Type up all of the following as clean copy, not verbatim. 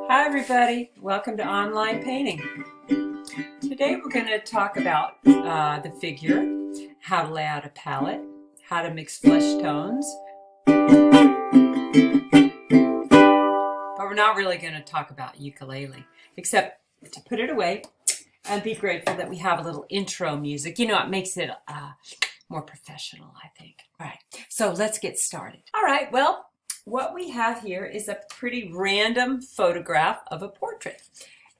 Hi everybody, welcome to Online Painting. Today we're going to talk about the figure, how to lay out a palette, how to mix flesh tones, but we're not really going to talk about ukulele, except to put it away and be grateful that we have a little intro music. You know, it makes it more professional, I think. All right, so let's get started. All right, well, what we have here is a pretty random photograph of a portrait.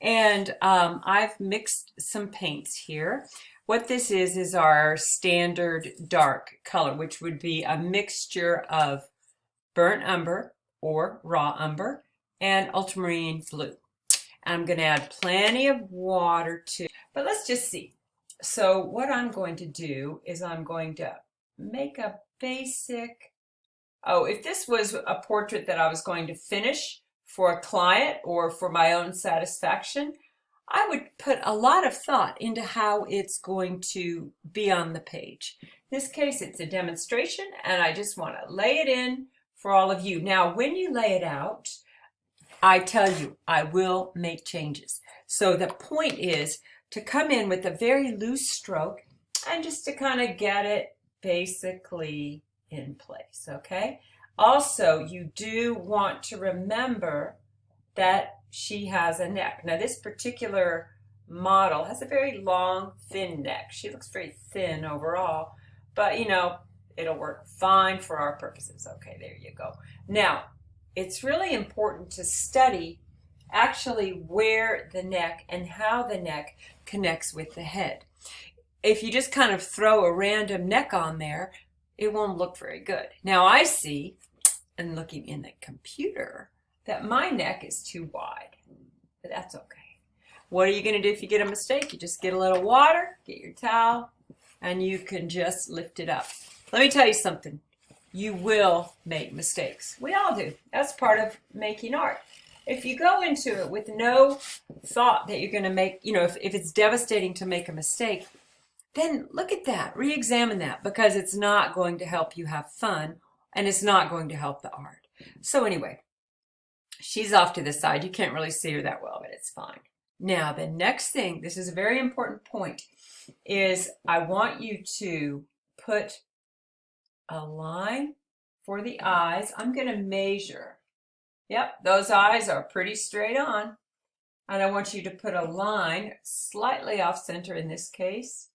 And I've mixed some paints here. What this is our standard dark color, which would be a mixture of burnt umber or raw umber and ultramarine blue. I'm going to add plenty of water to, but let's just see. So what I'm going to do is I'm going to make a basic, if this was a portrait that I was going to finish for a client or for my own satisfaction, I would put a lot of thought into how it's going to be on the page. In this case, it's a demonstration, and I just want to lay it in for all of you. Now, when you lay it out, I tell you, I will make changes. So the point is to come in with a very loose stroke and just to kind of get it basically in place, okay? Also, you do want to remember that she has a neck. Now, this particular model has a very long, thin neck. She looks very thin overall, but you know, it'll work fine for our purposes. Okay, there you go. Now, it's really important to study actually where the neck and how the neck connects with the head. If you just kind of throw a random neck on there, it won't look very good. Now I see, and looking in the computer, that my neck is too wide, but that's okay. What are you going to do if you get a mistake? You just get a little water, get your towel, and you can just lift it up. Let me tell you something. You will make mistakes. We all do. That's part of making art. If you go into it with no thought that you're going to make, you know, if it's devastating to make a mistake, then look at that, re-examine that, because it's not going to help you have fun and it's not going to help the art. So anyway, she's off to the side. You can't really see her that well, but it's fine. Now, the next thing, this is a very important point, is I want you to put a line for the eyes. I'm going to measure. Yep, those eyes are pretty straight on. And I want you to put a line slightly off center in this case,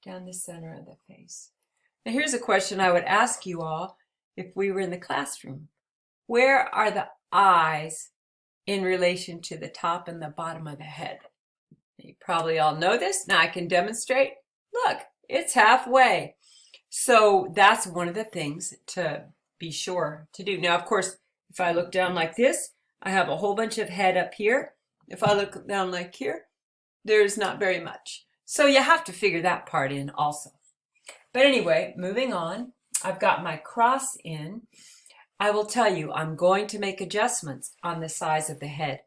down the center of the face. Now here's a question I would ask you all if we were in the classroom. Where are the eyes in relation to the top and the bottom of the head? You probably all know this. Now I can demonstrate. Look, it's halfway. So that's one of the things to be sure to do. Now, of course, if I look down like this, I have a whole bunch of head up here. If I look down like here, there's not very much. So you have to figure that part in also. But anyway, moving on, I've got my cross in. I will tell you, I'm going to make adjustments on the size of the head.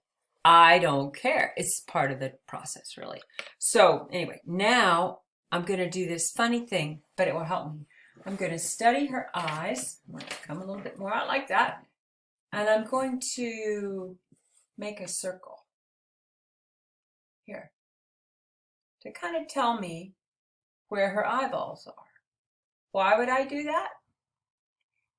I don't care. It's part of the process, really. So anyway, now I'm going to do this funny thing, but it will help me. I'm going to study her eyes. I'm going to come a little bit more out like that. And I'm going to make a circle here to kind of tell me where her eyeballs are. Why would I do that?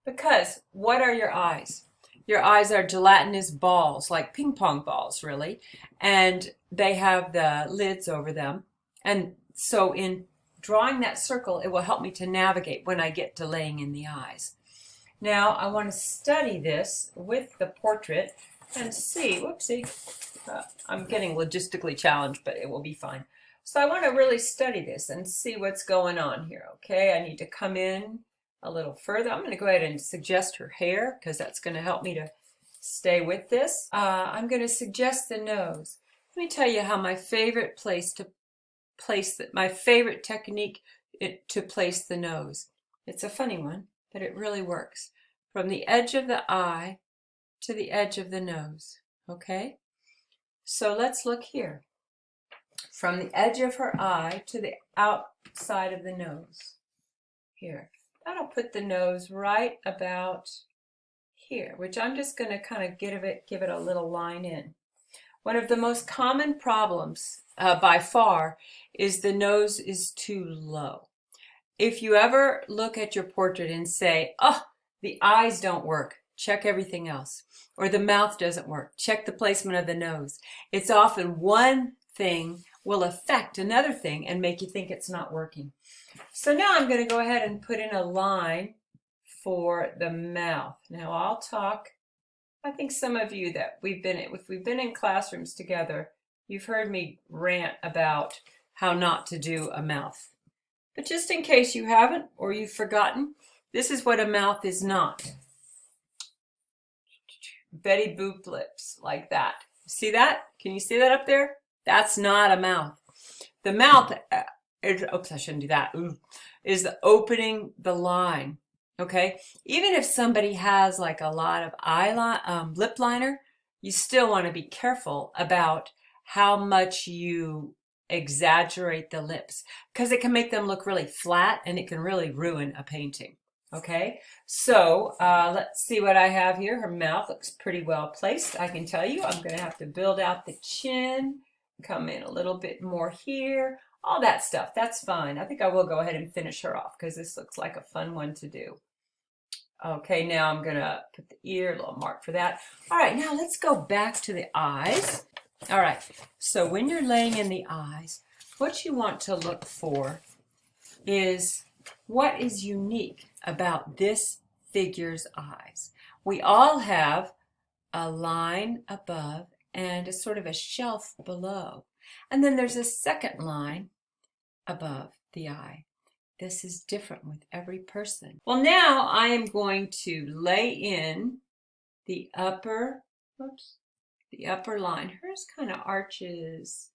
Because what are your eyes? Your eyes are gelatinous balls, like ping pong balls, really. And they have the lids over them. And so in drawing that circle, it will help me to navigate when I get to laying in the eyes. Now, I want to study this with the portrait and see, whoopsie, I'm getting logistically challenged, but it will be fine. So I want to really study this and see what's going on here, okay? I need to come in a little further. I'm going to go ahead and suggest her hair because that's going to help me to stay with this. I'm going to suggest the nose. Let me tell you how my favorite place to place my favorite technique to place the nose. It's a funny one, but it really works. From the edge of the eye to the edge of the nose, okay? So let's look here. From the edge of her eye to the outside of the nose. Here. that'll put the nose right about here, which I'm just going to kind of give it a little line in. One of the most common problems by far is the nose is too low. If you ever look at your portrait and say, oh, the eyes don't work, check everything else. Or the mouth doesn't work, check the placement of the nose. It's often one thing will affect another thing and make you think it's not working. So now I'm going to go ahead and put in a line for the mouth. Now I'll talk. I think some of you that if we've been in classrooms together, you've heard me rant about how not to do a mouth. But just in case you haven't or you've forgotten, this is what a mouth is not. Betty Boop lips, like that. See that? Can you see that up there? That's not a mouth. The mouth, oops, I shouldn't do that, is opening the line, okay? Even if somebody has like a lot of lip liner, you still want to be careful about how much you exaggerate the lips, because it can make them look really flat and it can really ruin a painting. Okay, so let's see what I have here. Her mouth looks pretty well placed. I can tell you I'm going to have to build out the chin, come in a little bit more here, all that stuff. That's fine. I think I will go ahead and finish her off because this looks like a fun one to do. Okay, now I'm going to put the ear, a little mark for that. All right, now let's go back to the eyes. All right, so when you're laying in the eyes, what you want to look for is what is unique about this figure's eyes. We all have a line above and a sort of a shelf below. And then there's a second line above the eye. This is different with every person. Well, now I am going to lay in the upper line. Hers kind of arches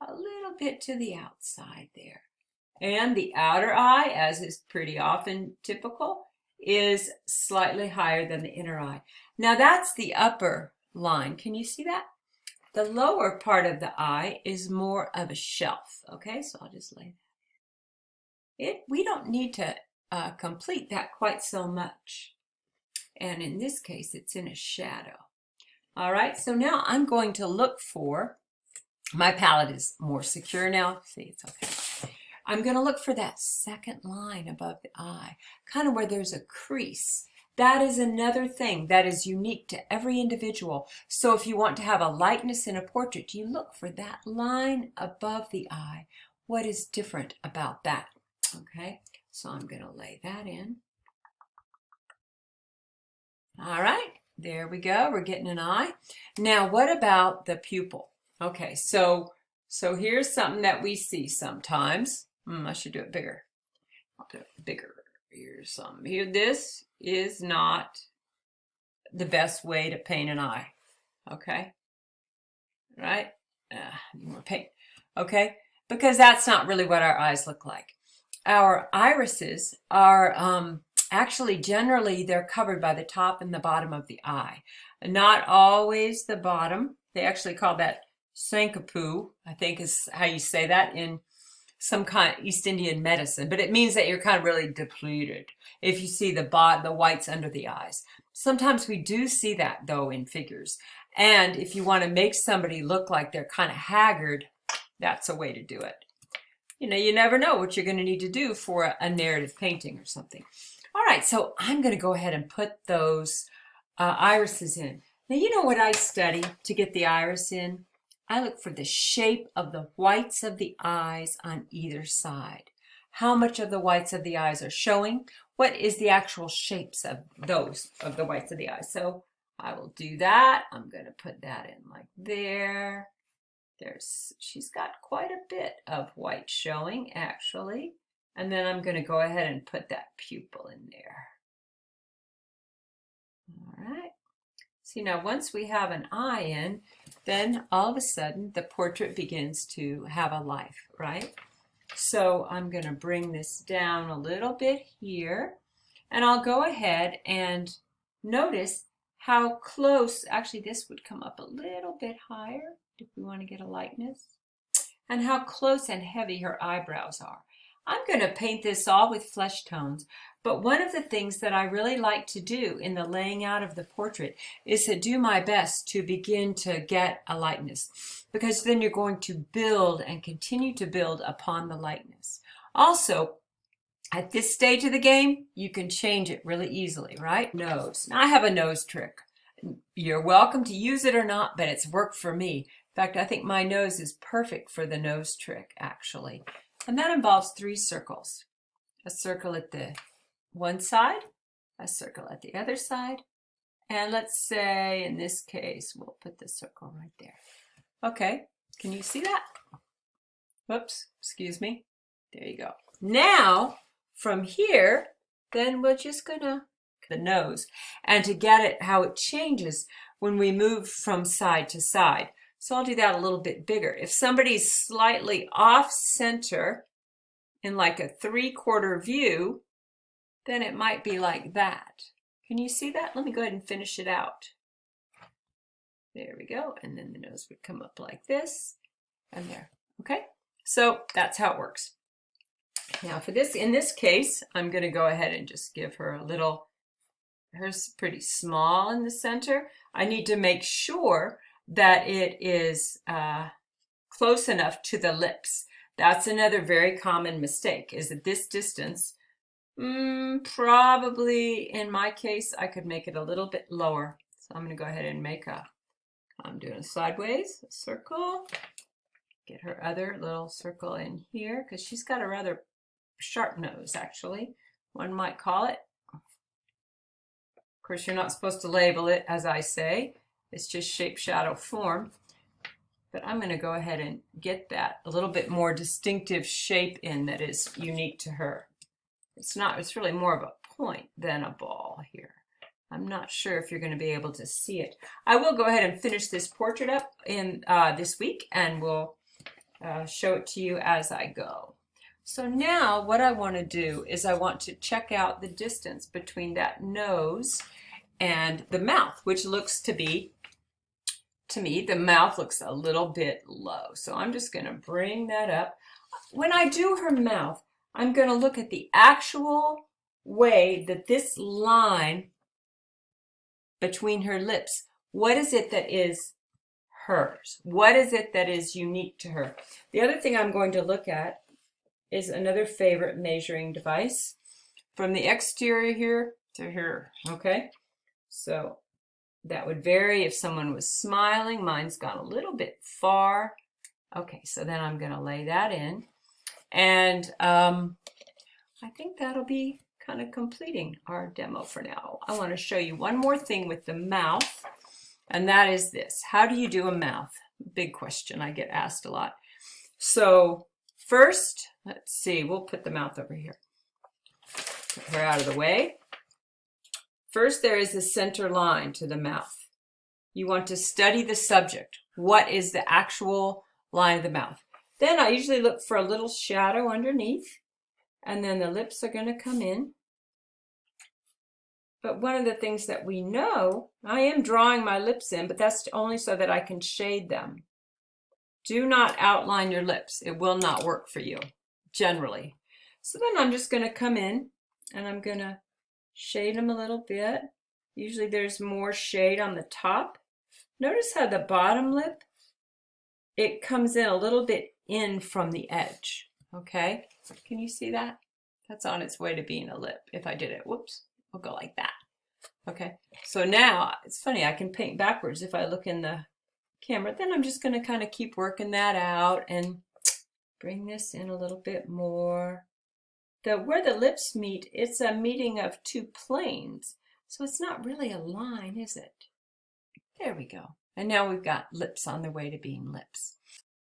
a little bit to the outside there. And the outer eye, as is pretty often typical, is slightly higher than the inner eye. Now that's the upper line. Can you see that? The lower part of the eye is more of a shelf. Okay, so I'll just lay that in. We don't need to complete that quite so much. And in this case, it's in a shadow. All right, so now I'm going to look for, my palette is more secure now. See, it's okay. I'm going to look for that second line above the eye, kind of where there's a crease. That is another thing that is unique to every individual. So if you want to have a lightness in a portrait, you look for that line above the eye. What is different about that? Okay, so I'm going to lay that in. All right, there we go. We're getting an eye. Now, what about the pupil? Okay, so here's something that we see sometimes. I should do it bigger. I'll do it bigger. Here's some. Here, this is not the best way to paint an eye. Okay, right? More paint. Okay, because that's not really what our eyes look like. Our irises are actually generally they're covered by the top and the bottom of the eye. Not always the bottom. They actually call that Sankapu, I think is how you say that in some kind of East Indian medicine, but it means that you're kind of really depleted if you see the whites under the eyes. Sometimes we do see that though in figures. And if you want to make somebody look like they're kind of haggard, that's a way to do it. You know, you never know what you're going to need to do for a narrative painting or something. All right, so I'm going to go ahead and put those irises in. Now, you know what I study to get the iris in? I look for the shape of the whites of the eyes on either side. How much of the whites of the eyes are showing? What is the actual shapes of those, of the whites of the eyes? So I will do that. I'm going to put that in like there. She's got quite a bit of white showing actually. And then I'm going to go ahead and put that pupil in there. All right. See, now once we have an eye in, then all of a sudden the portrait begins to have a life, right? So I'm going to bring this down a little bit here, and I'll go ahead and notice how close, actually this would come up a little bit higher if we want to get a lightness, and how close and heavy her eyebrows are. I'm going to paint this all with flesh tones. But one of the things that I really like to do in the laying out of the portrait is to do my best to begin to get a lightness, because then you're going to build and continue to build upon the lightness. Also, at this stage of the game, you can change it really easily, right? Nose. Now I have a nose trick. You're welcome to use it or not, but it's worked for me. In fact, I think my nose is perfect for the nose trick, actually. And that involves 3 circles. A circle at the one side, a circle at the other side, and let's say in this case, we'll put the circle right there. Okay, can you see that? Whoops, excuse me. There you go. Now, from here, then we're just gonna the nose, and to get it how it changes when we move from side to side. So I'll do that a little bit bigger. If somebody's slightly off center in like a 3/4 view, then it might be like that. Can you see that? Let me go ahead and finish it out. There we go. And then the nose would come up like this and there. Okay, so that's how it works. Now for this, in this case, I'm going to go ahead and just give her a little, hers pretty small in the center. I need to make sure that it is close enough to the lips. That's another very common mistake, is at this distance. Probably in my case, I could make it a little bit lower. So I'm going to go ahead and make I'm doing a sideways, a circle. Get her other little circle in here, because she's got a rather sharp nose, actually, one might call it. Of course, you're not supposed to label it, as I say. It's just shape, shadow, form. But I'm going to go ahead and get that a little bit more distinctive shape in that is unique to her. It's really more of a point than a ball here. I'm not sure if you're going to be able to see it. I will go ahead and finish this portrait up in this week, and we'll show it to you as I go. So now what I want to do is I want to check out the distance between that nose and the mouth, which looks to be, to me, the mouth looks a little bit low. So I'm just going to bring that up. When I do her mouth, I'm going to look at the actual way that this line between her lips, what is it that is hers? What is it that is unique to her? The other thing I'm going to look at is another favorite measuring device. From the exterior here to here, okay? So that would vary if someone was smiling. Mine's gone a little bit far. Okay, so then I'm going to lay that in. And I think that'll be kind of completing our demo for now. I want to show you one more thing with the mouth, and that is this. How do you do a mouth? Big question I get asked a lot. So first, let's see, we'll put the mouth over here. Put her out of the way. First, there is the center line to the mouth. You want to study the subject. What is the actual line of the mouth? Then I usually look for a little shadow underneath, and then the lips are going to come in. But one of the things that we know, I am drawing my lips in, but that's only so that I can shade them. Do not outline your lips. It will not work for you, generally. So then I'm just going to come in, and I'm going to shade them a little bit. Usually there's more shade on the top. Notice how the bottom lip, it comes in a little bit in from the edge, okay? Can you see that? That's on its way to being a lip. If I did it, whoops, we'll go like that. Okay, so now, it's funny, I can paint backwards if I look in the camera. Then I'm just going to kind of keep working that out and bring this in a little bit more. Where the lips meet, it's a meeting of 2 planes. So it's not really a line, is it? There we go. And now we've got lips on their way to being lips.